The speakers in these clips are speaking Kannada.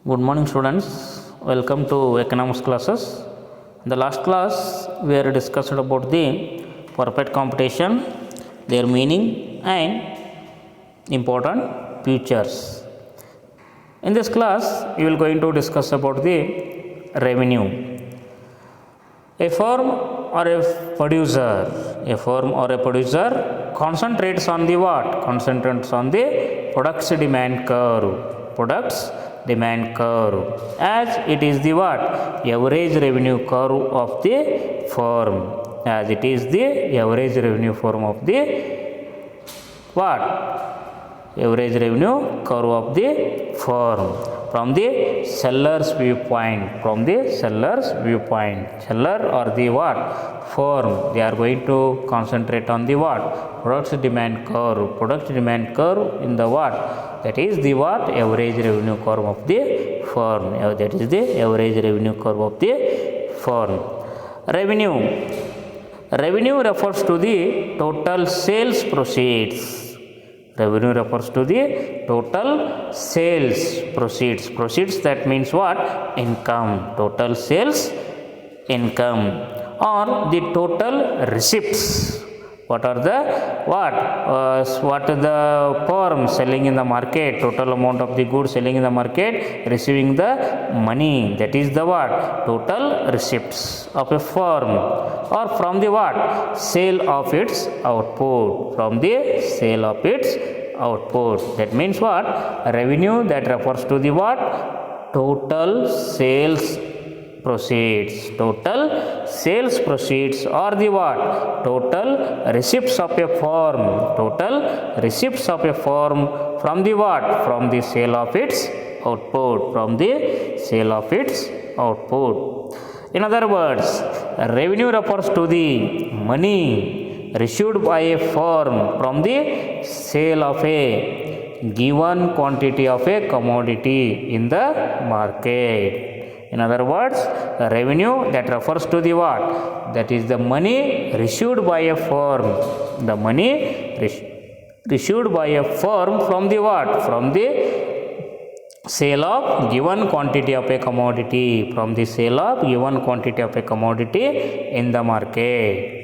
Good morning, students. Welcome to economics classes. In the last class, we are discussed about the perfect competition, their meaning, and important features. In this class, we will going to discuss about the revenue. A firm or a producer concentrates on the what? Concentrates on the products demand curve as it is the what? Average revenue curve of the firm, as it is the average revenue firm of the what? Average revenue curve of the firm from the seller's viewpoint. Seller or the what? Firm, they are going to concentrate on the what? Products demand curve in the what? That is the what? Average revenue curve of the firm. That is the average revenue curve of the firm. Revenue refers to the total sales proceeds. Revenue refers to the total sales proceeds. Proceeds, that means what? Income. Total sales income or the total receipts. What are the what? What the firm selling in the market? Total amount of the goods selling in the market, receiving the money. That is the what? Total receipts of a firm, or from the what? Sale of its output. From the sale of its output. That means what? Revenue that refers to the what? Total sales proceeds. Total sales proceeds or the what? Total receipts of a firm. Total receipts of a firm from the what? From the sale of its output. From the sale of its output. In other words, revenue refers to the money received by a firm from the sale of a given quantity of a commodity in the market. In other words, revenue that refers to the what? That is the money received by a firm. The money received by a firm from the what? From the sale of given quantity of a commodity. From the sale of given quantity of a commodity in the market.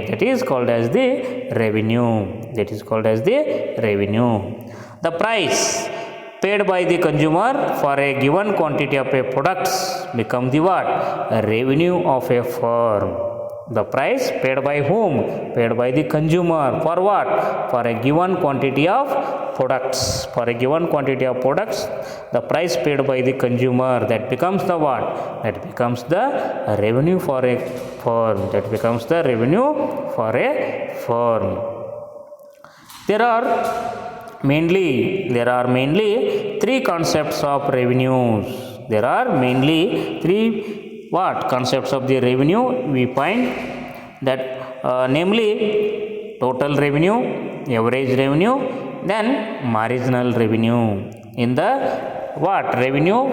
That is called as the revenue. The price paid by the consumer for a given quantity of a products become the what? Revenue of a firm. The price paid by whom? Paid by the consumer. For what? For a given quantity of products. The price paid by the consumer, that becomes the what? That becomes the revenue for a firm. There are mainly three concepts of revenues. There are mainly three what? Concepts of the revenue we find that namely total revenue, average revenue, then marginal revenue. In the what? Revenue,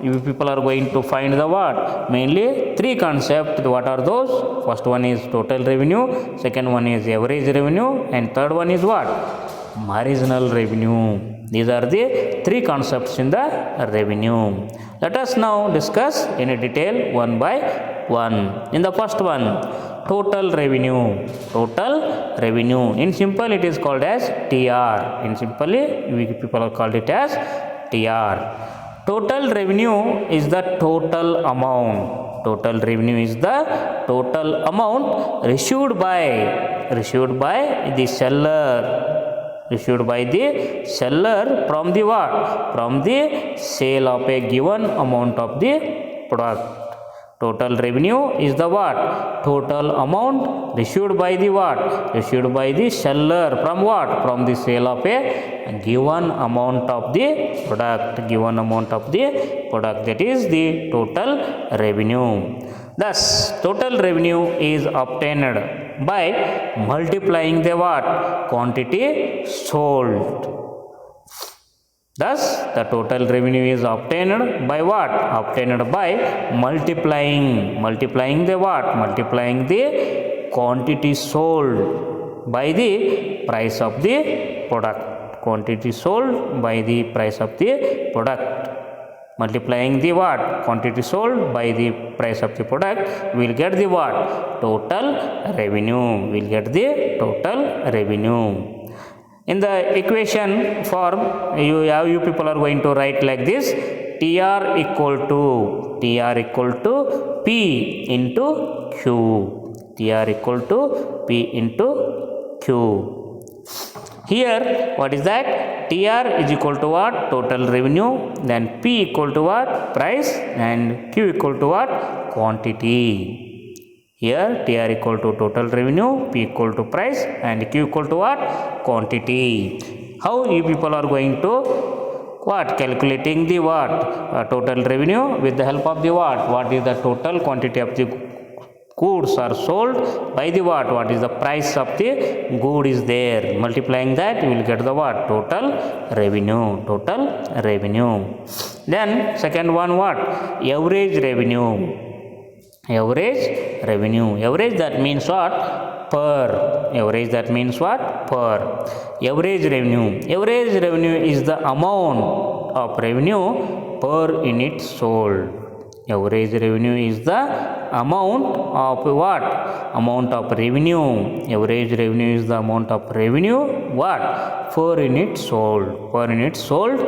you people are going to find the what? Mainly three concepts. What are those? First one is total revenue, second one is average revenue, and third one is what? Marginal revenue. These are the three concepts in the revenue. Let us now discuss in detail one by one. In the first one, total revenue. In simple, it is called as TR. We people are called it as TR. Total revenue is the total amount. Total revenue is the total amount received by the seller. From the what? From the sale of a given amount of the product. Total revenue is the what? Total amount received by the what? Received by the seller from what? From the sale of a given amount of the product. That is the total revenue. Thus, total revenue is obtained by multiplying the what? Quantity sold. Thus, the total revenue is obtained by what? Obtained by multiplying the what? Multiplying the quantity sold by the price of the product. quantity sold by the price of the product. Multiplying the what? Quantity sold by the price of the product, we will get the what? Total revenue. We will get the total revenue. In the equation form, you people are going to write like this: TR equal to P into Q. TR equal to P into Q. Here, what is that? TR is equal to what? Total revenue. Then P equal to what? Price. And Q equal to what? Quantity. Here, TR equal to total revenue, P equal to price, and Q equal to what? Quantity. How you people are going to what? Calculating the what? Total revenue with the help of the what? What is the total quantity of the goods are sold by the what? What is the price of the good is there? Multiplying that, you will get the what? Total revenue. Total revenue. Then second one what? Average revenue. Average revenue. Average, that means what? Per. Average, that means what? Per. Average revenue. Average revenue is the amount of revenue per unit sold. Average revenue is the amount of what? Amount of revenue. Average revenue is the amount of revenue what? Per unit sold. Per unit sold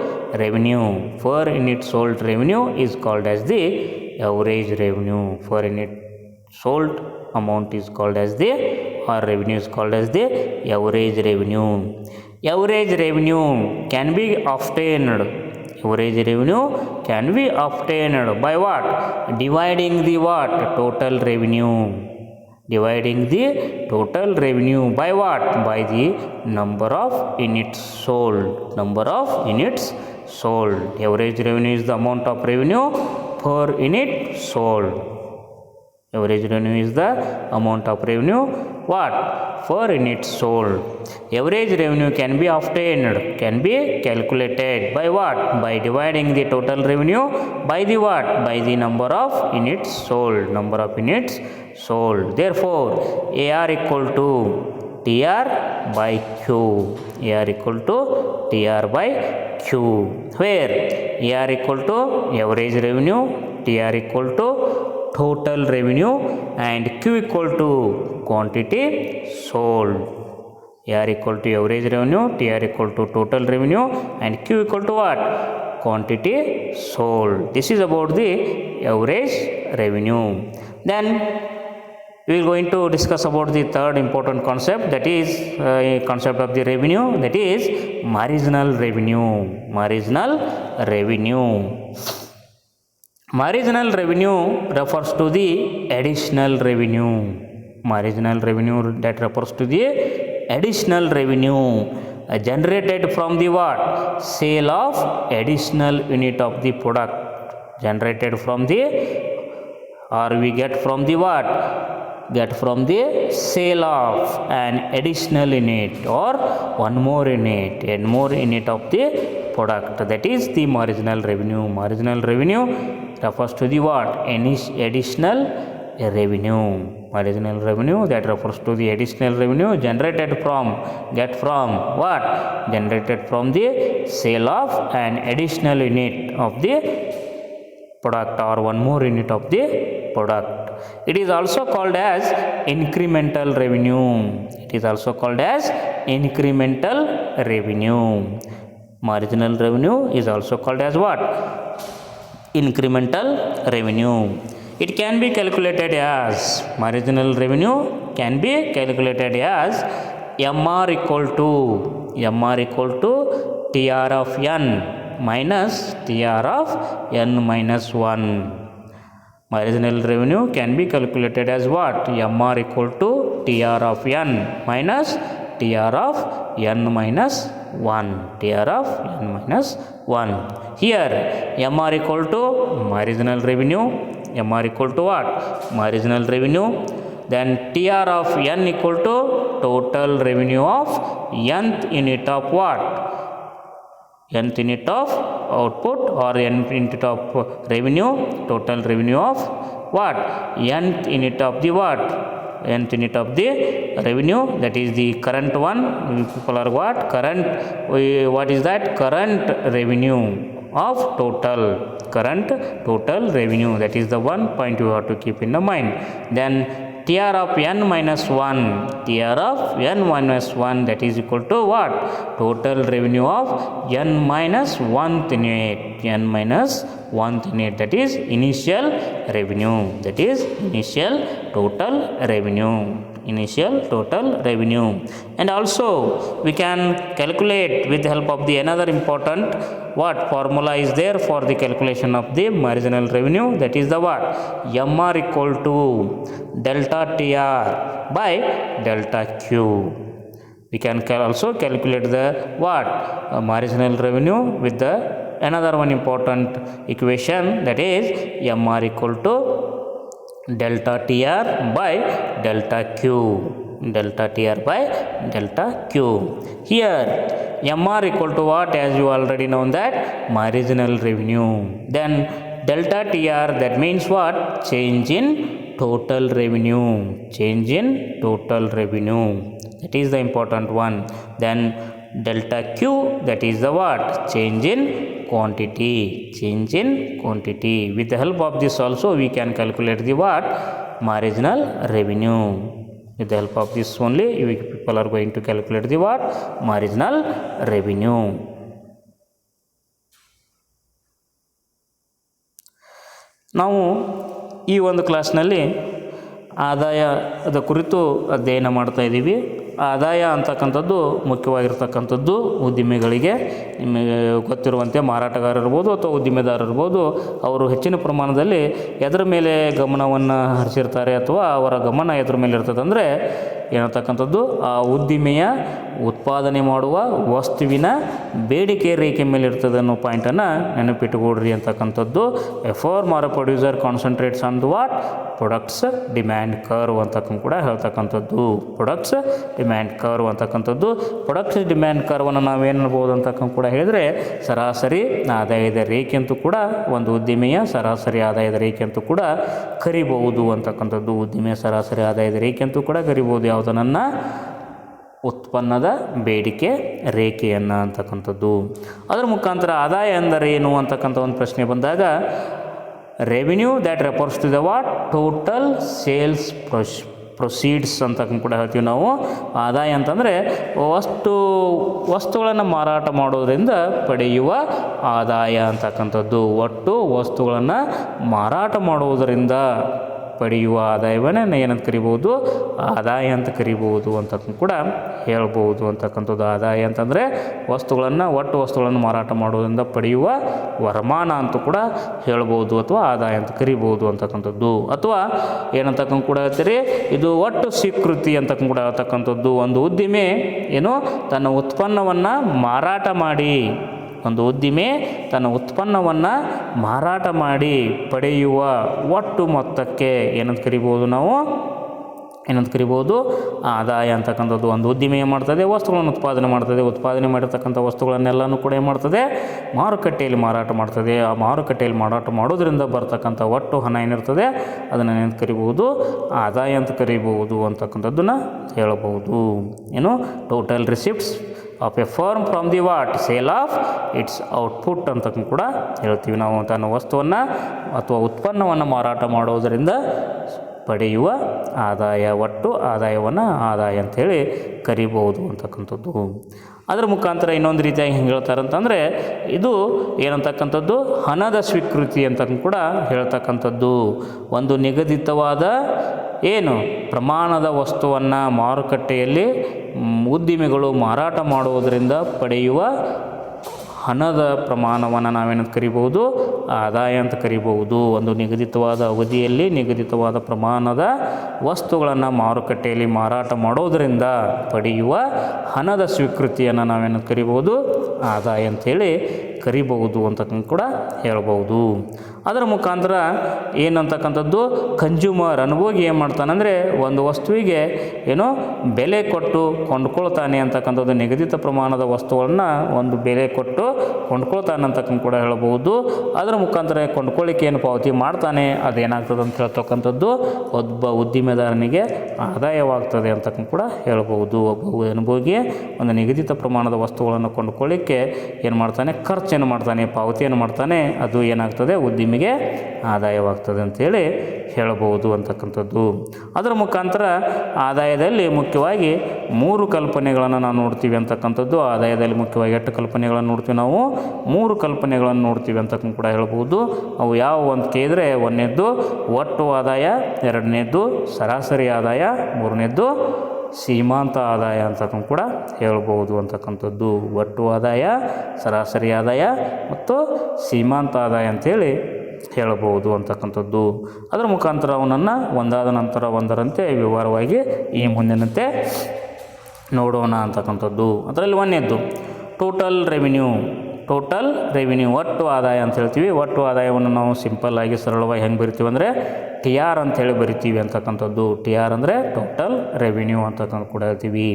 revenue. Per unit sold revenue is called as the average revenue. Per unit sold amount is called as the, or revenue is called as the average revenue. Average revenue can be obtained. Average revenue can be obtained by what? Dividing the what? Total revenue. Dividing the total revenue by what? By the number of units sold. Number of units sold. Average revenue is the amount of revenue per unit sold. Average revenue is the amount of revenue what? Per unit sold. Average revenue can be obtained, can be calculated by what? By dividing the total revenue by the what? By the number of units sold. Number of units sold. Therefore, AR equal to TR by Q. AR equal to TR by Q. Where AR equal to average revenue, TR equal to total revenue, and Q equal to quantity sold. AR equal to average revenue, TR equal to total revenue, and Q equal to what? Quantity sold. This is about the average revenue. Then we are going to discuss about the third important concept, that is concept of the revenue, that is marginal revenue. Marginal revenue. Marginal revenue refers to the additional revenue. Marginal revenue that refers to the additional revenue generated from the what? Sale of additional unit of the product. Generated from the, or we get from the what? Get from the sale of an additional unit or one more unit, and more unit of the product. That is the marginal revenue. Marginal revenue refers to the what? Any additional revenue. Marginal revenue that refers to the additional revenue generated from, get from what? Generated from the sale of an additional unit of the product or one more unit of the product. It is also called as incremental revenue. It is also called as incremental revenue. Marginal revenue is also called as what? Incremental revenue. It can be calculated as, marginal revenue can be calculated as MR equal to TR of N minus TR of N minus 1. Marginal revenue can be calculated as what? MR equal to TR of N minus TR of N minus 1. TR of N minus 1. Here MR equal to marginal revenue. MR equal to what? Marginal revenue. Then TR of N equal to total revenue of nth unit of what? Nth unit of output or nth unit of revenue. Total revenue of what? Nth unit of the what? nth unit of the revenue, that is the current one. People are what? Current, what is that? Current revenue of total, current total revenue, that is the one point you have to keep in the mind. Then TR of n minus 1, TR of n minus 1, that is equal to what? Total revenue of n minus 1th unit, n minus 1th unit, that is initial revenue, that is initial total revenue, initial total revenue. And also we can calculate with the help of the another important what formula is there for the calculation of the marginal revenue, that is the what? MR equal to delta TR by delta Q. We can also calculate the what? Marginal revenue with the another one important equation, that is MR equal to delta TR by delta Q, delta TR by delta Q. Here MR equal to what? As you already know that marginal revenue. Then delta TR, that means what? Change in total revenue, change in total revenue, that is the important one. Then delta Q, that is the what? Change in quantity, change in quantity. With the help of this also we can calculate the what? Marginal revenue. With the help of this only people are going to calculate the what? Marginal revenue. ನಾವು ಈ ಒಂದು ಕ್ಲಾಸ್ನಲ್ಲಿ ಆದಾಯದ ಕುರಿತು ಅಧ್ಯಯನ ಮಾಡ್ತಾ ಇದ್ದೀವಿ. ಆದಾಯ ಅಂತಕ್ಕಂಥದ್ದು ಮುಖ್ಯವಾಗಿರ್ತಕ್ಕಂಥದ್ದು ಉದ್ದಿಮೆಗಳಿಗೆ. ನಿಮಗೆ ಗೊತ್ತಿರುವಂತೆ ಮಾರಾಟಗಾರ ಇರ್ಬೋದು ಅಥವಾ ಉದ್ದಿಮೆದಾರ ಇರ್ಬೋದು, ಅವರು ಹೆಚ್ಚಿನ ಪ್ರಮಾಣದಲ್ಲಿ ಎದರ ಮೇಲೆ ಗಮನವನ್ನು ಹರಿಸಿರ್ತಾರೆ ಅಥವಾ ಅವರ ಗಮನ ಎದರ ಮೇಲೆ ಇರ್ತದೆ ಅಂದರೆ ಏನತಕ್ಕಂಥದ್ದು ಆ ಉದ್ದಿಮೆಯ ಉತ್ಪಾದನೆ ಮಾಡುವ ವಸ್ತುವಿನ ಬೇಡಿಕೆ ರೇಖೆ ಮೇಲೆ ಇರ್ತದೆ ಅನ್ನೋ ಪಾಯಿಂಟನ್ನು ನೆನಪಿಟ್ಟುಕೊಡ್ರಿ ಅಂತಕ್ಕಂಥದ್ದು. A firm or producer concentrates on the what? Products demand curve ಅಂತಕ್ಕಂಥ ಕೂಡ ಹೇಳ್ತಕ್ಕಂಥದ್ದು. ಪ್ರೊಡಕ್ಟ್ಸ್ ಡಿಮ್ಯಾಂಡ್ ಕರ್ವ್ ಅಂತಕ್ಕಂಥದ್ದು. ಪ್ರೊಡಕ್ಟ್ಸ್ ಡಿಮ್ಯಾಂಡ್ ಕರ್ವನ್ನು ನಾವೇನು ಅನ್ಬೋದು ಅಂತಕ್ಕಂಥ ಕೂಡ ಹೇಳಿದರೆ ಸರಾಸರಿ ಆದಾಯದ ರೇಖೆ ಅಂತೂ ಕೂಡ ಒಂದು ಉದ್ದಿಮೆಯ ಸರಾಸರಿ ಆದಾಯದ ರೇಖೆ ಅಂತೂ ಕೂಡ ಕರಿಬಹುದು ಅಂತಕ್ಕಂಥದ್ದು. ಉದ್ದಿಮೆಯ ಸರಾಸರಿ ಆದಾಯದ ರೇಖೆ ಅಂತೂ ಕೂಡ ಕರಿಬಹುದು ಯಾವುದನ್ನು? ಉತ್ಪನ್ನದ ಬೇಡಿಕೆ ರೇಖೆಯನ್ನು ಅಂತಕ್ಕಂಥದ್ದು. ಅದರ ಮುಖಾಂತರ ಆದಾಯ ಎಂದರೆ ಏನು ಅಂತಕ್ಕಂಥ ಒಂದು ಪ್ರಶ್ನೆ ಬಂದಾಗ revenue that refers to the what? Total sales proceeds ಅಂತಕ್ಕಂಥ ಕೂಡ ಹೇಳ್ತೀವಿ ನಾವು. ಆದಾಯ ಅಂತಂದರೆ ವಸ್ತುಗಳನ್ನು ಮಾರಾಟ ಮಾಡೋದರಿಂದ ಪಡೆಯುವ ಆದಾಯ ಅಂತಕ್ಕಂಥದ್ದು. ಒಟ್ಟು ವಸ್ತುಗಳನ್ನು ಮಾರಾಟ ಮಾಡುವುದರಿಂದ ಪಡೆಯುವ ಆದಾಯವನ್ನೇ ಏನಂತ ಕರಿಬೋದು? ಆದಾಯ ಅಂತ ಕರಿಬೋದು ಅಂತಕ್ಕಂಥ ಕೂಡ ಹೇಳ್ಬೋದು ಅಂತಕ್ಕಂಥದ್ದು. ಆದಾಯ ಅಂತಂದರೆ ಒಟ್ಟು ವಸ್ತುಗಳನ್ನು ಮಾರಾಟ ಮಾಡೋದ್ರಿಂದ ಪಡೆಯುವ ವರಮಾನ ಅಂತೂ ಕೂಡ ಹೇಳ್ಬೋದು ಅಥವಾ ಆದಾಯ ಅಂತ ಕರಿಬೋದು ಅಂತಕ್ಕಂಥದ್ದು. ಅಥವಾ ಏನಂತಕ್ಕಂಥ ಕೂಡ ಹೇಳ್ತೀರಿ, ಇದು ಒಟ್ಟು ಸ್ವೀಕೃತಿ ಅಂತಕ್ಕಂಥ ಕೂಡ ಹೇಳ್ತಕ್ಕಂಥದ್ದು. ಒಂದು ಉದ್ದಿಮೆ ಏನು ತನ್ನ ಉತ್ಪನ್ನವನ್ನು ಮಾರಾಟ ಮಾಡಿ, ಒಂದು ಉದ್ದಿಮೆ ತನ್ನ ಉತ್ಪನ್ನವನ್ನು ಮಾರಾಟ ಮಾಡಿ ಪಡೆಯುವ ಒಟ್ಟು ಮೊತ್ತಕ್ಕೆ ಏನಂತ ಕರಿಬೋದು ನಾವು? ಏನಂತ ಕರಿಬೋದು? ಆದಾಯ ಅಂತಕ್ಕಂಥದ್ದು. ಒಂದು ಉದ್ದಿಮೆ ಏನು ಮಾಡ್ತದೆ? ವಸ್ತುಗಳನ್ನು ಉತ್ಪಾದನೆ ಮಾಡ್ತದೆ. ಉತ್ಪಾದನೆ ಮಾಡಿರ್ತಕ್ಕಂಥ ವಸ್ತುಗಳನ್ನೆಲ್ಲನೂ ಕೂಡ ಏನು ಮಾಡ್ತದೆ? ಮಾರುಕಟ್ಟೆಯಲ್ಲಿ ಮಾರಾಟ ಮಾಡ್ತದೆ. ಆ ಮಾರುಕಟ್ಟೆಯಲ್ಲಿ ಮಾರಾಟ ಮಾಡೋದ್ರಿಂದ ಬರ್ತಕ್ಕಂಥ ಒಟ್ಟು ಹಣ ಏನಿರ್ತದೆ ಅದನ್ನು ಏನಂತ ಕರಿಬೋದು? ಆದಾಯ ಅಂತ ಕರಿಬೋದು ಅಂತಕ್ಕಂಥದ್ದನ್ನು ಹೇಳಬಹುದು. ಏನು? Total receipts of A firm from the what? Sale of it's output ಅಂತ ಕೂಡ ಹೇಳ್ತೀವಿ ನಾವು. ತನ್ನ ವಸ್ತುವನ್ನು ಅಥವಾ ಉತ್ಪನ್ನವನ್ನು ಮಾರಾಟ ಮಾಡೋದರಿಂದ ಪಡೆಯುವ ಆದಾಯ, ಒಟ್ಟು ಆದಾಯವನ್ನು ಆದಾಯ ಅಂಥೇಳಿ ಕರಿಬಹುದು ಅಂತಕ್ಕಂಥದ್ದು. ಅದರ ಮುಖಾಂತರ ಇನ್ನೊಂದು ರೀತಿಯಾಗಿ ಹೆಂಗೆ ಹೇಳ್ತಾರಂತಂದರೆ ಇದು ಏನಂತಕ್ಕಂಥದ್ದು ಹಣದ ಸ್ವೀಕೃತಿ ಅಂತ ಕೂಡ ಹೇಳ್ತಕ್ಕಂಥದ್ದು. ಒಂದು ನಿಗದಿತವಾದ ಪ್ರಮಾಣದ ವಸ್ತುವನ್ನು ಮಾರುಕಟ್ಟೆಯಲ್ಲಿ ಉದ್ದಿಮೆಗಳು ಮಾರಾಟ ಮಾಡುವುದರಿಂದ ಪಡೆಯುವ ಹಣದ ಪ್ರಮಾಣವನ್ನು ನಾವೇನಂತ ಕರಿಬಹುದು? ಆದಾಯ ಅಂತ ಕರಿಬಹುದು. ಒಂದು ನಿಗದಿತವಾದ ಅವಧಿಯಲ್ಲಿ ನಿಗದಿತವಾದ ಪ್ರಮಾಣದ ವಸ್ತುಗಳನ್ನು ಮಾರುಕಟ್ಟೆಯಲ್ಲಿ ಮಾರಾಟ ಮಾಡೋದರಿಂದ ಪಡೆಯುವ ಹಣದ ಸ್ವೀಕೃತಿಯನ್ನು ನಾವೇನಂತ ಕರಿಬಹುದು? ಆದಾಯ ಅಂಥೇಳಿ ಕರಿಬಹುದು ಅಂತಕ್ಕಂಥ ಕೂಡ ಹೇಳ್ಬೋದು. ಅದರ ಮುಖಾಂತರ ಏನಂತಕ್ಕಂಥದ್ದು ಕನ್ಸ್ಯೂಮರ್ ಅನುಭೋಗಿ ಏನು ಮಾಡ್ತಾನಂದರೆ ಒಂದು ವಸ್ತುವಿಗೆ ಏನೋ ಬೆಲೆ ಕೊಟ್ಟು ಕೊಂಡ್ಕೊಳ್ತಾನೆ ಅಂತಕ್ಕಂಥದ್ದು, ನಿಗದಿತ ಪ್ರಮಾಣದ ವಸ್ತುಗಳನ್ನ ಒಂದು ಬೆಲೆ ಕೊಟ್ಟು ಕೊಂಡ್ಕೊಳ್ತಾನೆ ಅಂತಕ್ಕಂಥ ಕೂಡ ಹೇಳ್ಬೋದು. ಅದರ ಮುಖಾಂತರ ಕೊಂಡ್ಕೊಳ್ಳಿಕ್ಕೆ ಏನು ಪಾವತಿ ಮಾಡ್ತಾನೆ ಅದೇನಾಗ್ತದೆ ಅಂತ ಹೇಳ್ತಕ್ಕಂಥದ್ದು ಒಬ್ಬ ಉದ್ದಿಮೆದಾರನಿಗೆ ಆದಾಯವಾಗ್ತದೆ ಅಂತಕ್ಕಂಥ ಕೂಡ ಹೇಳ್ಬೋದು. ಒಬ್ಬ ಅನುಭೋಗಿ ಒಂದು ನಿಗದಿತ ಪ್ರಮಾಣದ ವಸ್ತುಗಳನ್ನು ಕೊಂಡ್ಕೊಳ್ಳಿಕ್ಕೆ ಏನು ಮಾಡ್ತಾನೆ, ಖರ್ಚೇನು ಮಾಡ್ತಾನೆ, ಪಾವತಿಯನ್ನು ಮಾಡ್ತಾನೆ, ಅದು ಏನಾಗ್ತದೆ ಉದ್ದಿಮೆಗೆ ಆದಾಯವಾಗ್ತದೆ ಅಂಥೇಳಿ ಹೇಳಬಹುದು ಅಂತಕ್ಕಂಥದ್ದು. ಅದರ ಮುಖಾಂತರ ಆದಾಯದಲ್ಲಿ ಮುಖ್ಯವಾಗಿ 3 ಕಲ್ಪನೆಗಳನ್ನು ನಾವು ನೋಡ್ತೀವಿ ಅಂತಕ್ಕಂಥದ್ದು. ಆದಾಯದಲ್ಲಿ ಮುಖ್ಯವಾಗಿ 8 ಕಲ್ಪನೆಗಳನ್ನು ನೋಡ್ತೀವಿ, ನಾವು 3 ಕಲ್ಪನೆಗಳನ್ನು ನೋಡ್ತೀವಿ ಅಂತಕ್ಕಂಥ ಕೂಡ ಹೇಳ್ಬೋದು. ಅವು ಯಾವುವು ಅಂತ ಕೇಳಿದರೆ, ಒಂದನೇದ್ದು ಒಟ್ಟು ಆದಾಯ, ಎರಡನೇದ್ದು ಸರಾಸರಿ ಆದಾಯ, ಮೂರನೇದ್ದು ಸೀಮಾಂತ ಆದಾಯ ಅಂತಕ್ಕಂಥ ಕೂಡ ಹೇಳ್ಬೋದು ಅಂತಕ್ಕಂಥದ್ದು. ಒಟ್ಟು ಆದಾಯ, ಸರಾಸರಿ ಆದಾಯ ಮತ್ತು ಸೀಮಾಂತ ಆದಾಯ ಅಂಥೇಳಿ ಹೇಳಬಹುದು ಅಂತಕ್ಕಂಥದ್ದು. ಅದರ ಮುಖಾಂತರ ಅವನನ್ನು ಒಂದಾದ ನಂತರ ಒಂದರಂತೆ ವಿವರವಾಗಿ ಈ ಮುಂದಿನಂತೆ ನೋಡೋಣ ಅಂತಕ್ಕಂಥದ್ದು. ಅದರಲ್ಲಿ ಒಂದನೇದ್ದು ಟೋಟಲ್ ರೆವಿನ್ಯೂ ಒಟ್ಟು ಆದಾಯ ಅಂತ ಹೇಳ್ತೀವಿ. ಒಟ್ಟು ಆದಾಯವನ್ನು ನಾವು ಸಿಂಪಲ್ಲಾಗಿ ಸರಳವಾಗಿ ಹೆಂಗೆ ಬರಿತೀವಿ ಅಂದರೆ TR ಅಂಥೇಳಿ ಬರಿತೀವಿ ಅಂತಕ್ಕಂಥದ್ದು. TR ಅಂದರೆ ಟೋಟಲ್ ರೆವಿನ್ಯೂ ಅಂತಕ್ಕಂಥ ಕೂಡ ಹೇಳ್ತೀವಿ.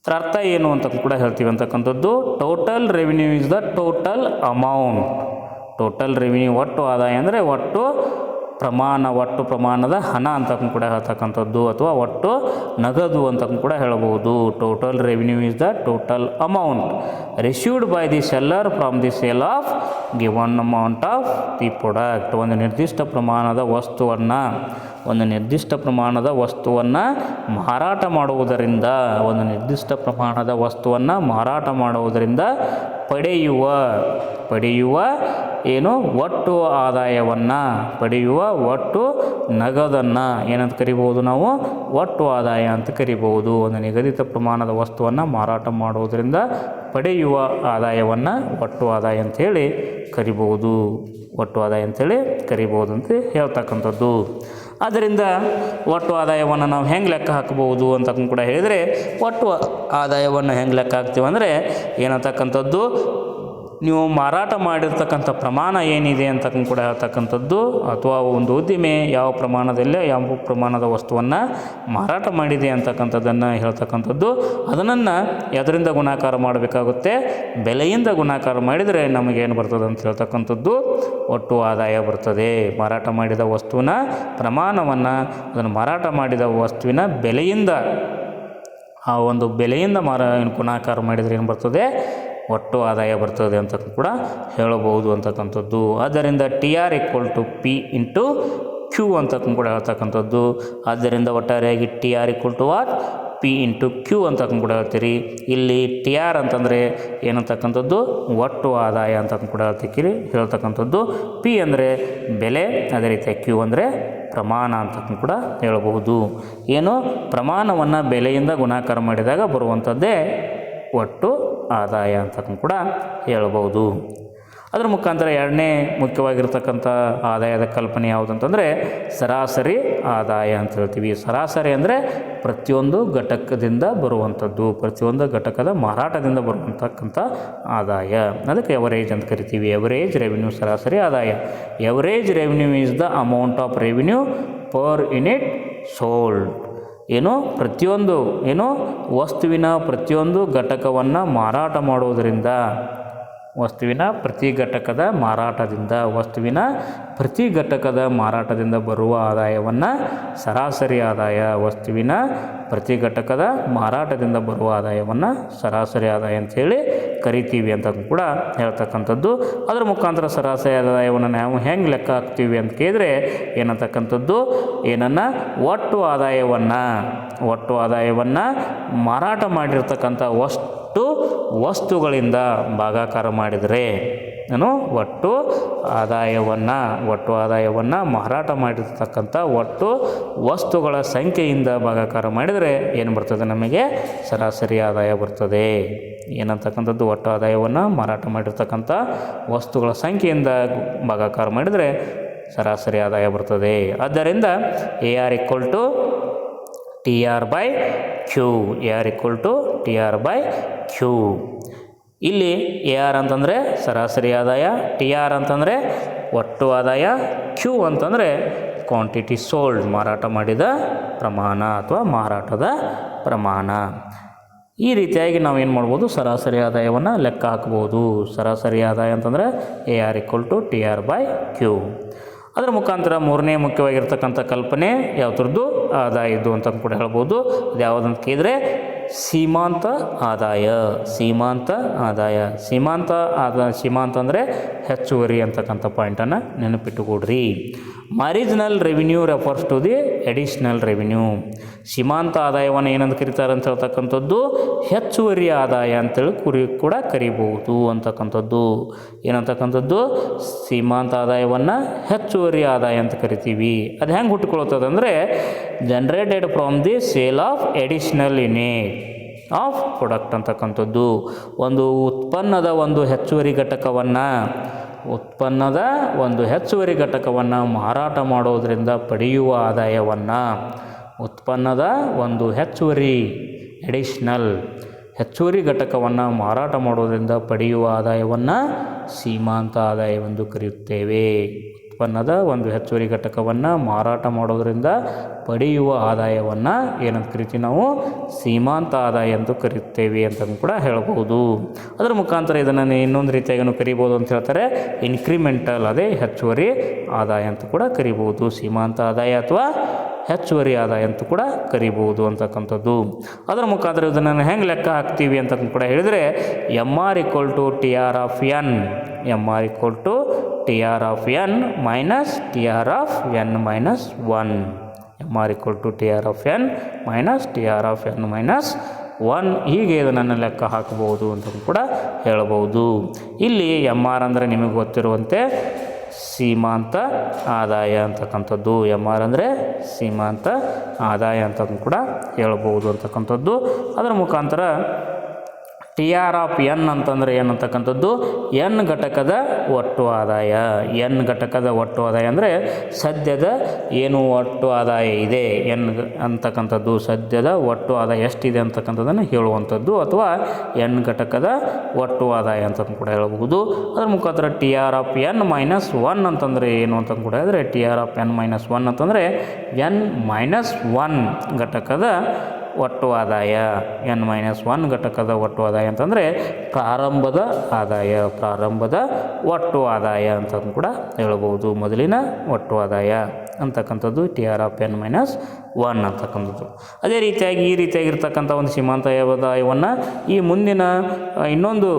ಅದರ ಅರ್ಥ ಏನು ಅಂತ ಕೂಡ ಹೇಳ್ತೀವಿ ಅಂತಕ್ಕಂಥದ್ದು. Total revenue is the total amount. Total revenue ಒಟ್ಟು ಆದಾಯ ಅಂದರೆ ಒಟ್ಟು ಪ್ರಮಾಣದ ಹಣ ಅಂತ ಕೂಡ ಹೇಳ್ತಕ್ಕಂಥದ್ದು, ಅಥವಾ ಒಟ್ಟು ನಗದು ಅಂತ ಕೂಡ ಹೇಳಬಹುದು. Total revenue is the total amount received by the seller from the sale of given amount of the product. ಒಂದು ನಿರ್ದಿಷ್ಟ ಪ್ರಮಾಣದ ವಸ್ತುವನ್ನು ಮಾರಾಟ ಮಾಡುವುದರಿಂದ ಪಡೆಯುವ ಏನು ಒಟ್ಟು ಆದಾಯವನ್ನು, ಪಡೆಯುವ ಒಟ್ಟು ನಗದನ್ನು ಏನಂತ ಕರಿಬೋದು ನಾವು, ಒಟ್ಟು ಆದಾಯ ಅಂತ ಕರಿಬೋದು. ಒಂದು ನಿಗದಿತ ಪ್ರಮಾಣದ ವಸ್ತುವನ್ನು ಮಾರಾಟ ಮಾಡುವುದರಿಂದ ಪಡೆಯುವ ಆದಾಯವನ್ನು ಒಟ್ಟು ಆದಾಯ ಅಂಥೇಳಿ ಕರಿಬೋದು. ಅಂತ ಹೇಳ್ತಕ್ಕಂಥದ್ದು. ಆದ್ದರಿಂದ ಒಟ್ಟು ಆದಾಯವನ್ನು ನಾವು ಹೆಂಗೆ ಲೆಕ್ಕ ಹಾಕಬಹುದು ಅಂತ ಕೂಡ ಹೇಳಿದರೆ, ಒಟ್ಟು ಆದಾಯವನ್ನು ಹೆಂಗೆ ಲೆಕ್ಕ ಹಾಕ್ತೀವಿ ಅಂದರೆ ಏನಂತಕ್ಕಂಥದ್ದು, ನೀವು ಮಾರಾಟ ಮಾಡಿರ್ತಕ್ಕಂಥ ಪ್ರಮಾಣ ಏನಿದೆ ಅಂತಕ್ಕಂಥ ಕೂಡ ಹೇಳ್ತಕ್ಕಂಥದ್ದು, ಅಥವಾ ಒಂದು ಉದ್ದಿಮೆ ಯಾವ ಪ್ರಮಾಣದ ವಸ್ತುವನ್ನು ಮಾರಾಟ ಮಾಡಿದೆ ಅಂತಕ್ಕಂಥದ್ದನ್ನು ಹೇಳ್ತಕ್ಕಂಥದ್ದು. ಅದನ್ನು ಅದರಿಂದ ಗುಣಾಕಾರ ಮಾಡಬೇಕಾಗುತ್ತೆ. ಬೆಲೆಯಿಂದ ಗುಣಾಕಾರ ಮಾಡಿದರೆ ನಮಗೇನು ಬರ್ತದೆ ಅಂತ ಹೇಳ್ತಕ್ಕಂಥದ್ದು ಒಟ್ಟು ಆದಾಯ ಬರ್ತದೆ. ಮಾರಾಟ ಮಾಡಿದ ವಸ್ತುವಿನ ಪ್ರಮಾಣವನ್ನು ಅದನ್ನು ಮಾರಾಟ ಮಾಡಿದ ವಸ್ತುವಿನ ಬೆಲೆಯಿಂದ, ಆ ಒಂದು ಬೆಲೆಯಿಂದ ಗುಣಾಕಾರ ಮಾಡಿದರೆ ಏನು ಬರ್ತದೆ, ಒಟ್ಟು ಆದಾಯ ಬರ್ತದೆ ಅಂತ ಕೂಡ ಹೇಳಬಹುದು ಅಂತಕ್ಕಂಥದ್ದು. ಆದ್ದರಿಂದ TR = P × Q ಅಂತ ಕೂಡ ಹೇಳ್ತಕ್ಕಂಥದ್ದು. ಆದ್ದರಿಂದ ಒಟ್ಟಾರೆಯಾಗಿ TR = what? P × Q ಅಂತ ಕೂಡ ಹೇಳ್ತೀರಿ. ಇಲ್ಲಿ TR ಅಂತಂದರೆ ಏನಂತಕ್ಕಂಥದ್ದು, ಒಟ್ಟು ಆದಾಯ ಅಂತ ಕೂಡ ಹೇಳ್ತಕ್ಕಂಥದ್ದು. P ಅಂದರೆ ಬೆಲೆ, ಅದೇ ರೀತಿ Q ಅಂದರೆ ಪ್ರಮಾಣ ಅಂತ ಕೂಡ ಹೇಳಬಹುದು. ಏನು, ಪ್ರಮಾಣವನ್ನು ಬೆಲೆಯಿಂದ ಗುಣಾಕಾರ ಮಾಡಿದಾಗ ಬರುವಂಥದ್ದೇ ಒಟ್ಟು ಆದಾಯ ಅಂತ ಕೂಡ ಹೇಳಬಹುದು. ಅದರ ಮುಖಾಂತರ ಎರಡನೇ ಮುಖ್ಯವಾಗಿರ್ತಕ್ಕಂಥ ಆದಾಯದ ಕಲ್ಪನೆ ಯಾವುದಂತಂದರೆ ಸರಾಸರಿ ಆದಾಯ ಅಂತ ಹೇಳ್ತೀವಿ. ಸರಾಸರಿ ಅಂದರೆ ಪ್ರತಿಯೊಂದು ಘಟಕದಿಂದ ಬರುವಂಥದ್ದು, ಪ್ರತಿಯೊಂದು ಘಟಕದ ಮಾರಾಟದಿಂದ ಬರುವಂತಕ್ಕಂಥ ಆದಾಯ. ಅದಕ್ಕೆ ಎವರೇಜ್ ಅಂತ ಕರಿತೀವಿ. ಎವರೇಜ್ ರೆವಿನ್ಯೂ, ಸರಾಸರಿ ಆದಾಯ. Average revenue is the amount of revenue per unit sold. ವಸ್ತುವಿನ ಪ್ರತಿಯೊಂದು ಘಟಕವನ್ನು ಮಾರಾಟ ಮಾಡುವುದರಿಂದ, ವಸ್ತುವಿನ ಪ್ರತಿ ಘಟಕದ ಮಾರಾಟದಿಂದ ಬರುವ ಆದಾಯವನ್ನು ಸರಾಸರಿ ಆದಾಯ. ವಸ್ತುವಿನ ಪ್ರತಿ ಘಟಕದ ಮಾರಾಟದಿಂದ ಬರುವ ಆದಾಯವನ್ನು ಸರಾಸರಿ ಆದಾಯ ಅಂಥೇಳಿ ಕರಿತೀವಿ ಅಂತ ಕೂಡ ಹೇಳ್ತಕ್ಕಂಥದ್ದು. ಅದರ ಮುಖಾಂತರ ಸರಾಸರಿ ಆದಾಯವನ್ನು ನಾವು ಹೆಂಗೆ ಲೆಕ್ಕ ಹಾಕ್ತೀವಿ ಅಂತ ಕೇಳಿದರೆ ಏನಂತಕ್ಕಂಥದ್ದು, ಒಟ್ಟು ಆದಾಯವನ್ನು ಮಾರಾಟ ಮಾಡಿರ್ತಕ್ಕಂಥ ವಸ್ತುಗಳಿಂದ ಭಾಗಾಕಾರ ಮಾಡಿದರೆ, ಒಟ್ಟು ಆದಾಯವನ್ನು ಮಾರಾಟ ಮಾಡಿರ್ತಕ್ಕಂಥ ಒಟ್ಟು ವಸ್ತುಗಳ ಸಂಖ್ಯೆಯಿಂದ ಭಾಗಾಕಾರ ಮಾಡಿದರೆ ಏನು ಬರ್ತದೆ, ನಮಗೆ ಸರಾಸರಿ ಆದಾಯ ಬರ್ತದೆ. ಏನಂತಕ್ಕಂಥದ್ದು, ಒಟ್ಟು ಆದಾಯವನ್ನು ಮಾರಾಟ ಮಾಡಿರ್ತಕ್ಕಂಥ ವಸ್ತುಗಳ ಸಂಖ್ಯೆಯಿಂದ ಭಾಗಾಕಾರ ಮಾಡಿದರೆ ಸರಾಸರಿ ಆದಾಯ ಬರ್ತದೆ. ಆದ್ದರಿಂದ AR = TR/Q. AR = TR/Q. ಇಲ್ಲಿ ಎ ಆರ್ ಅಂತಂದರೆ ಸರಾಸರಿ ಆದಾಯ, ಟಿ ಆರ್ ಅಂತಂದರೆ ಒಟ್ಟು ಆದಾಯ, ಕ್ಯೂ ಅಂತಂದರೆ ಕ್ವಾಂಟಿಟಿ ಸೋಲ್ಡ್ ಮಾರಾಟ ಮಾಡಿದ ಪ್ರಮಾಣ ಅಥವಾ ಮಾರಾಟದ ಪ್ರಮಾಣ. ಈ ರೀತಿಯಾಗಿ ನಾವು ಏನು ಮಾಡ್ಬೋದು, ಸರಾಸರಿ ಆದಾಯವನ್ನು ಲೆಕ್ಕ ಹಾಕ್ಬೋದು. ಸರಾಸರಿ ಆದಾಯ ಅಂತಂದರೆ A R equal to T R by Q. ಅದರ ಮುಖಾಂತರ ಮೂರನೇ ಮುಖ್ಯವಾಗಿರ್ತಕ್ಕಂಥ ಕಲ್ಪನೆ ಯಾವುದ್ರದ್ದು ಆದಾಯದ್ದು ಅಂತ ಕೂಡ ಹೇಳ್ಬೋದು. ಅದು ಯಾವುದಂತ ಕೇಳಿದರೆ ಸೀಮಾಂತ ಆದಾಯ. ಸೀಮಾಂತ ಆದಾಯ, ಸೀಮಾಂತ ಅಂದರೆ ಹೆಚ್ಚುವರಿ ಅಂತಕ್ಕಂಥ ಪಾಯಿಂಟನ್ನು ನೆನಪಿಟ್ಟುಕೊಡ್ರಿ. Marginal revenue refers to the additional revenue. ಸೀಮಾಂತ ಆದಾಯವನ್ನು ಏನಂತ ಕರೀತಾರೆ ಅಂತ ಹೇಳ್ತಕ್ಕಂಥದ್ದು ಹೆಚ್ಚುವರಿ ಆದಾಯ ಅಂತೇಳಿ ಕೂಡ ಕರಿಬಹುದು ಅಂತಕ್ಕಂಥದ್ದು. ಏನಂತಕ್ಕಂಥದ್ದು ಸೀಮಾಂತ ಆದಾಯವನ್ನು ಹೆಚ್ಚುವರಿ ಆದಾಯ ಅಂತ ಕರಿತೀವಿ. ಅದು ಹೆಂಗೆ ಹುಟ್ಟುಕೊಳ್ತದೆ ಅಂದರೆ generated from the sale of additional unit of product ಅಂತಕ್ಕಂಥದ್ದು. ಒಂದು ಉತ್ಪನ್ನದ ಒಂದು ಹೆಚ್ಚುವರಿ ಘಟಕವನ್ನು ಮಾರಾಟ ಮಾಡೋದರಿಂದ ಪಡೆಯುವ ಆದಾಯವನ್ನು, ಉತ್ಪನ್ನದ ಒಂದು ಹೆಚ್ಚುವರಿ ಘಟಕವನ್ನು ಮಾರಾಟ ಮಾಡೋದರಿಂದ ಪಡೆಯುವ ಆದಾಯವನ್ನು ಸೀಮಾಂತ ಆದಾಯವೆಂದು ಕರೆಯುತ್ತೇವೆ. ಉತ್ಪನ್ನದ ಒಂದು ಹೆಚ್ಚುವರಿ ಘಟಕವನ್ನು ಮಾರಾಟ ಮಾಡೋದರಿಂದ ಪಡೆಯುವ ಆದಾಯವನ್ನು ಏನಂತ ಕರಿತೀವಿ ನಾವು, ಸೀಮಾಂತ ಆದಾಯ ಎಂದು ಕರೆಯುತ್ತೇವೆ ಅಂತ ಕೂಡ ಹೇಳ್ಬೋದು. ಅದರ ಮುಖಾಂತರ ಇದನ್ನು ಇನ್ನೊಂದು ರೀತಿಯಾಗಿ ಕರಿಬೋದು ಅಂತ ಹೇಳ್ತಾರೆ, ಇನ್ಕ್ರಿಮೆಂಟಲ್, ಅದೇ ಹೆಚ್ಚುವರಿ ಆದಾಯ ಅಂತ ಕೂಡ ಕರಿಬೋದು. ಸೀಮಾಂತ ಆದಾಯ ಅಥವಾ ಹೆಚ್ಚುವರಿ ಆದಾಯ ಅಂತ ಕೂಡ ಕರಿಬೋದು ಅಂತಕ್ಕಂಥದ್ದು. ಅದರ ಮುಖಾಂತರ ಇದನ್ನು ಹೆಂಗೆ ಲೆಕ್ಕ ಹಾಕ್ತೀವಿ ಅಂತ ಕೂಡ ಹೇಳಿದರೆ M R equal to T R of N, M R equal to T R of N minus T R of N minus 1. M R equal to T R of N minus T R of N minus 1. ಹೀಗೆ ಇದನ್ನು ಲೆಕ್ಕ ಹಾಕಬಹುದು ಅಂತ ಕೂಡ ಹೇಳಬಹುದು. ಇಲ್ಲಿ ಎಮ್ ಆರ್ ಅಂದರೆ ನಿಮಗೆ ಗೊತ್ತಿರುವಂತೆ ಸೀಮಾಂತ ಆದಾಯ ಅಂತಕ್ಕಂಥದ್ದು. ಎಮ್ ಆರ್ ಅಂದರೆ ಸೀಮಾಂತ ಆದಾಯ ಅಂತ ಕೂಡ ಹೇಳ್ಬೋದು ಅಂತಕ್ಕಂಥದ್ದು. ಅದರ ಮುಖಾಂತರ ಟಿ ಆರ್ ಆಫ್ ಎನ್ ಅಂತಂದರೆ ಏನಂತಕ್ಕಂಥದ್ದು ಎನ್ ಘಟಕದ ಒಟ್ಟು ಆದಾಯ. ಎನ್ ಘಟಕದ ಒಟ್ಟು ಆದಾಯ ಅಂದರೆ ಸದ್ಯದ ಏನು ಒಟ್ಟು ಆದಾಯ ಇದೆ ಎನ್ ಅಂತಕ್ಕಂಥದ್ದು, ಸದ್ಯದ ಒಟ್ಟು ಆದಾಯ ಎಷ್ಟಿದೆ ಅಂತಕ್ಕಂಥದ್ದನ್ನು ಹೇಳುವಂಥದ್ದು, ಅಥವಾ ಎನ್ ಘಟಕದ ಒಟ್ಟು ಆದಾಯ ಅಂತ ಕೂಡ ಹೇಳಬಹುದು. ಅದರ ಮುಖಾಂತರ T R of N minus 1 ಅಂತಂದರೆ ಏನು ಅಂತ ಕೂಡ ಹೇಳಿದ್ರೆ, T R of N minus 1 ಅಂತಂದರೆ ಎನ್ ಮೈನಸ್ 1 ಘಟಕದ ಒಟ್ಟು ಆದಾಯ. ಎನ್ ಮೈನಸ್ 1 ಘಟಕದ ಒಟ್ಟು ಆದಾಯ ಅಂತಂದರೆ ಪ್ರಾರಂಭದ ಒಟ್ಟು ಆದಾಯ ಅಂತ ಕೂಡ ಹೇಳಬಹುದು. ಮೊದಲಿನ ಒಟ್ಟು ಆದಾಯ ಅಂತಕ್ಕಂಥದ್ದು T R of N minus 1 ಅಂತಕ್ಕಂಥದ್ದು. ಅದೇ ರೀತಿಯಾಗಿ ಈ ರೀತಿಯಾಗಿರ್ತಕ್ಕಂಥ ಒಂದು ಸೀಮಾಂತ ಆದಾಯವನ್ನು ಈ ಮುಂದಿನ ಇನ್ನೊಂದು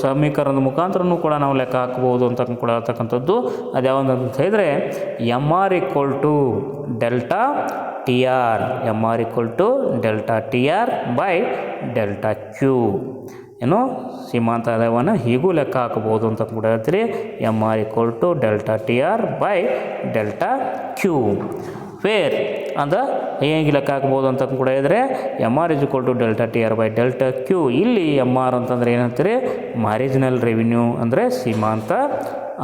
ಸಮೀಕರಣದ ಮುಖಾಂತರನೂ ಕೂಡ ನಾವು ಲೆಕ್ಕ ಹಾಕಬಹುದು ಅಂತ ಕೂಡ ಹೇಳ್ತಕ್ಕಂಥದ್ದು. ಅದು ಯಾವಂತ ಹೇಳಿದರೆ M R equal to delta T R, M R equal to delta T R by delta Q. ಏನು ಸೀಮಾಂತ ಆದಾಯವನ್ನು ಹೀಗೂ ಲೆಕ್ಕ ಹಾಕಬಹುದು ಅಂತ ಕೂಡ ಹೇಳ್ತೀರಿ. M R equal to delta T R by delta Q. Where ಅಂದರೆ ಹೇಗೆ ಲೆಕ್ಕ ಹಾಕ್ಬೋದು ಅಂತ ಕೂಡ ಹೇಳಿದರೆ M R is equal to delta T R by delta Q. ಇಲ್ಲಿ ಎಮ್ ಆರ್ ಅಂತಂದರೆ ಏನಂತೀರಿ, ಮಾರಿಜಿನಲ್ ರೆವಿನ್ಯೂ ಅಂದರೆ ಸೀಮಾಂತ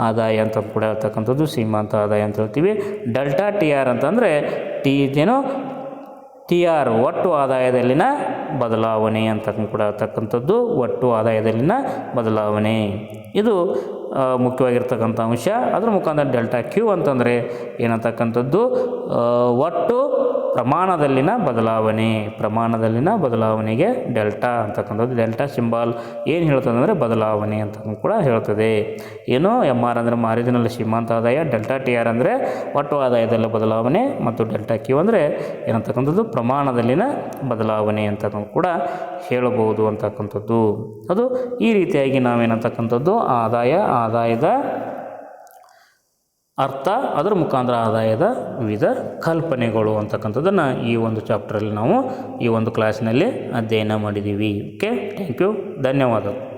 ಆದಾಯ ಅಂತ ಕೂಡ ಹೇಳ್ತಕ್ಕಂಥದ್ದು ಸೀಮಾಂತ ಆದಾಯ ಅಂತ ಹೇಳ್ತೀವಿ. ಡೆಲ್ಟಾ ಟಿ ಆರ್ ಅಂತಂದರೆ ಟಿ ಆರ್ ಒಟ್ಟು ಆದಾಯದಲ್ಲಿನ ಬದಲಾವಣೆ ಅಂತ ಕೂಡ ಹೇಳ್ತಕ್ಕಂಥದ್ದು, ಒಟ್ಟು ಆದಾಯದಲ್ಲಿನ ಬದಲಾವಣೆ. ಇದು ಮುಖ್ಯವಾಗಿರ್ತಕ್ಕಂಥ ಅಂಶ. ಅದರ ಮುಖಾಂತರ ಡೆಲ್ಟಾ ಕ್ಯೂ ಅಂತಂದರೆ ಏನಂತಕ್ಕಂಥದ್ದು ಒಟ್ಟು ಪ್ರಮಾಣದಲ್ಲಿನ ಬದಲಾವಣೆಗೆ ಡೆಲ್ಟಾ ಅಂತಕ್ಕಂಥದ್ದು. ಡೆಲ್ಟಾ ಸಿಂಬಾಲ್ ಏನು ಹೇಳ್ತದೆ ಅಂದರೆ ಬದಲಾವಣೆ ಅಂತ ಕೂಡ ಹೇಳ್ತದೆ. ಏನು ಎಮ್ ಆರ್ ಅಂದರೆ ಮಾರಿಜಿನಲ್ ಸೀಮಾಂತ ಆದಾಯ, ಡೆಲ್ಟಾ ಟಿ ಆರ್ ಅಂದರೆ ಒಟ್ಟು ಆದಾಯದಲ್ಲ ಬದಲಾವಣೆ, ಮತ್ತು ಡೆಲ್ಟಾ ಕ್ಯೂ ಅಂದರೆ ಏನಂತಕ್ಕಂಥದ್ದು ಪ್ರಮಾಣದಲ್ಲಿನ ಬದಲಾವಣೆ ಅಂತ ಕೂಡ ಹೇಳಬಹುದು ಅಂತಕ್ಕಂಥದ್ದು. ಅದು ಈ ರೀತಿಯಾಗಿ ನಾವೇನಂತಕ್ಕಂಥದ್ದು ಆದಾಯದ ಅರ್ಥ, ಅದರ ಮುಖಾಂತರ ಆದಾಯದ ವಿವಿಧ ಕಲ್ಪನೆಗಳು ಅಂತಕ್ಕಂಥದ್ದನ್ನು ಈ ಒಂದು ಚಾಪ್ಟ್ರಲ್ಲಿ ನಾವು ಈ ಒಂದು ಕ್ಲಾಸಿನಲ್ಲಿ ಅಧ್ಯಯನ ಮಾಡಿದ್ದೀವಿ. ಓಕೆ, ಥ್ಯಾಂಕ್ ಯು, ಧನ್ಯವಾದಗಳು.